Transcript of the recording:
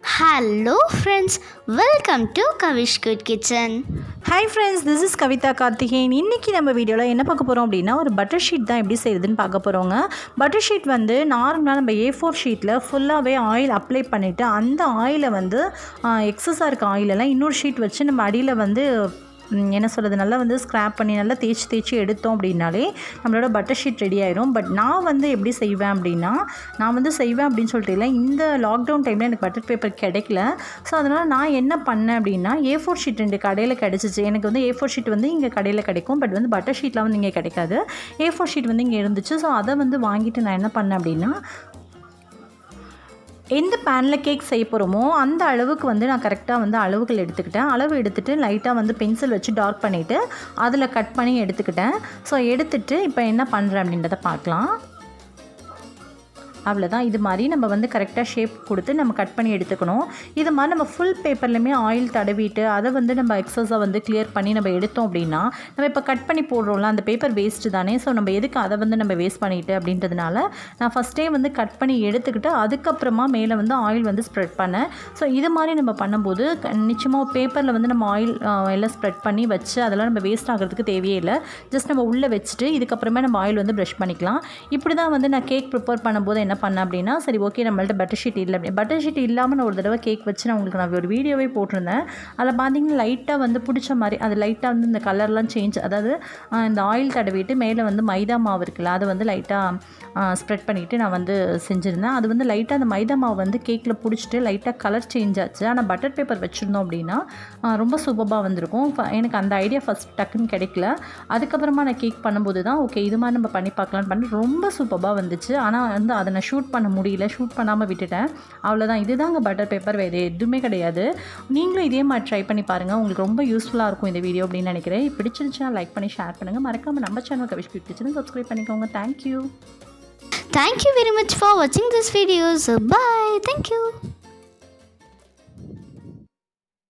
Hello friends, welcome to Kavish Good Kitchen. Hi friends, this is shevaanikarthikeyan. இன்றைக்கி நம்ம வீடியோவில் என்ன பார்க்க போகிறோம் அப்படின்னா ஒரு பட்டர் ஷீட் தான் எப்படி செய்யுதுன்னு பார்க்க போகிறோங்க. பட்டர் ஷீட் வந்து நார்மலாக நம்ம A4 ஷீட்டில் ஃபுல்லாகவே ஆயில் அப்ளை பண்ணிவிட்டு அந்த ஆயிலை வந்து எக்ஸஸாக இருக்க ஆயிலெல்லாம் இன்னொரு ஷீட் வச்சு நம்ம அடியில் வந்து என்ன சொல்கிறது நல்லா வந்து ஸ்க்ராப் பண்ணி நல்லா தேய்ச்சி எடுத்தோம் அப்படின்னாலே நம்மளோட பட்டர் ஷீட் ரெடி ஆயிரும். பட் நான் வந்து எப்படி செய்வேன் அப்படின்னா அப்படின்னு சொல்லிட்டு இல்லை, இந்த லாக்டவுன் டைமில் எனக்கு பட்டர் பேப்பர் கிடைக்கல. ஸோ அதனால் நான் என்ன பண்ணேன் அப்படின்னா A4 ஷீட் 2 கடையில் கிடச்சிச்சு. எனக்கு வந்து A4 ஷீட் வந்து இங்கே கடையில் கிடைக்கும், பட் வந்து பட்டர் ஷீட்லாம் வந்து இங்கே கிடைக்காது. A4 ஷீட் வந்து இங்கே இருந்துச்சு. ஸோ அதை வந்து வாங்கிட்டு நான் என்ன பண்ணேன் அப்படின்னா எந்த பேனில் கேக் செய்ய போகிறோமோ அந்த அளவுக்கு வந்து நான் கரெக்டாக வந்து அளவுகள் எடுத்துக்கிட்டேன். அளவு எடுத்துகிட்டு லைட்டாக வந்து பென்சில் வச்சு டார்க் பண்ணிவிட்டு அதில் கட் பண்ணி எடுத்துக்கிட்டேன். ஸோ எடுத்துகிட்டு இப்போ என்ன பண்ணுறேன் அப்படின்றத பார்க்கலாம். அவ்வளோதான். இது மாதிரி நம்ம வந்து கரெக்டாக ஷேப் கொடுத்து நம்ம கட் பண்ணி எடுத்துக்கணும். இது மாதிரி நம்ம ஃபுல் பேப்பர்லையுமே ஆயில் தடவிட்டு அதை வந்து நம்ம எக்ஸஸாக வந்து கிளியர் பண்ணி நம்ம எடுத்தோம் அப்படின்னா நம்ம இப்போ கட் பண்ணி போடுறோம்ல அந்த பேப்பர் வேஸ்ட்டு தானே. ஸோ நம்ம எதுக்கு அதை வந்து நம்ம வேஸ்ட் பண்ணிவிட்டு அப்படின்றதுனால நான் ஃபஸ்ட்டே வந்து கட் பண்ணி எடுத்துக்கிட்டு அதுக்கப்புறமா மேலே வந்து ஆயில் வந்து ஸ்ப்ரெட் பண்ணேன். ஸோ இது மாதிரி நம்ம பண்ணும்போது நிச்சயமாக பேப்பரில் வந்து நம்ம ஆயில் எல்லாம் ஸ்ப்ரெட் பண்ணி வச்சு அதெல்லாம் நம்ம வேஸ்ட் ஆகிறதுக்கு தேவையே இல்லை. ஜஸ்ட் நம்ம உள்ளே வச்சுட்டு இதுக்கப்புறமே நம்ம ஆயில் வந்து ப்ரஷ் பண்ணிக்கலாம். இப்படி தான் வந்து நான் கேக் ப்ரிப்பேர் பண்ணும்போது என்ன பண்ணேன் அப்படின்னா, சரி ஓகே நம்மள்ட்ட பட்டர் ஷீட் இல்லை அப்படி பட்டர் ஷீட் இல்லாமல் நான் ஒரு தடவை கேக் வச்சு நான் ஒரு வீடியோவே போட்டிருந்தேன். அதில் பார்த்தீங்கன்னா லைட்டாக வந்து பிடிச்ச மாதிரி அது லைட்டாக வந்து இந்த கலர்லாம் சேஞ்ச், அதாவது இந்த ஆயில் தடவிட்டு மேலே வந்து மைதா மாவு இருக்குல்ல அதை வந்து லைட்டாக ஸ்ப்ரெட் பண்ணிவிட்டு நான் வந்து செஞ்சுருந்தேன். அது வந்து லைட்டாக அந்த மைதா மாவு வந்து கேக்கில் பிடிச்சிட்டு லைட்டாக கலர் சேஞ்ச் ஆச்சு. ஆனால் பட்டர் பேப்பர் வச்சுருந்தோம் அப்படின்னா ரொம்ப சூப்பராக வந்திருக்கும். எனக்கு அந்த ஐடியா ஃபஸ்ட் டக்குன்னு கிடைக்கல. அதுக்கப்புறமா நான் கேக் பண்ணும்போது தான் ஓகே இது மாதிரி நம்ம பண்ணி பார்க்கலான்னு பண்ணி ரொம்ப சூப்பராக வந்துச்சு. ஆனால் வந்து அதை நான் ஷூட் பண்ண முடியல, ஷூட் பண்ணாமல் விட்டுட்டேன். அவ்வளோதான். இதுதாங்க பட்டர் பேப்பர், வேறு எதுவுமே கிடையாது. நீங்களும் இதே மாதிரி ட்ரை பண்ணி பாருங்கள், உங்களுக்கு ரொம்ப யூஸ்ஃபுல்லாக இருக்கும் இந்த வீடியோ அப்படின்னு நினைக்கிறேன். பிடிச்சிருந்துச்சுன்னா லைக் பண்ணி ஷேர் பண்ணுங்கள். மறக்காமல் நம்ம சேனல் கவிஷ் குட் கிச்சனை சப்ஸ்கிரைப் பண்ணிக்கோங்க. Thank you very much for watching this video. So bye. Thank you.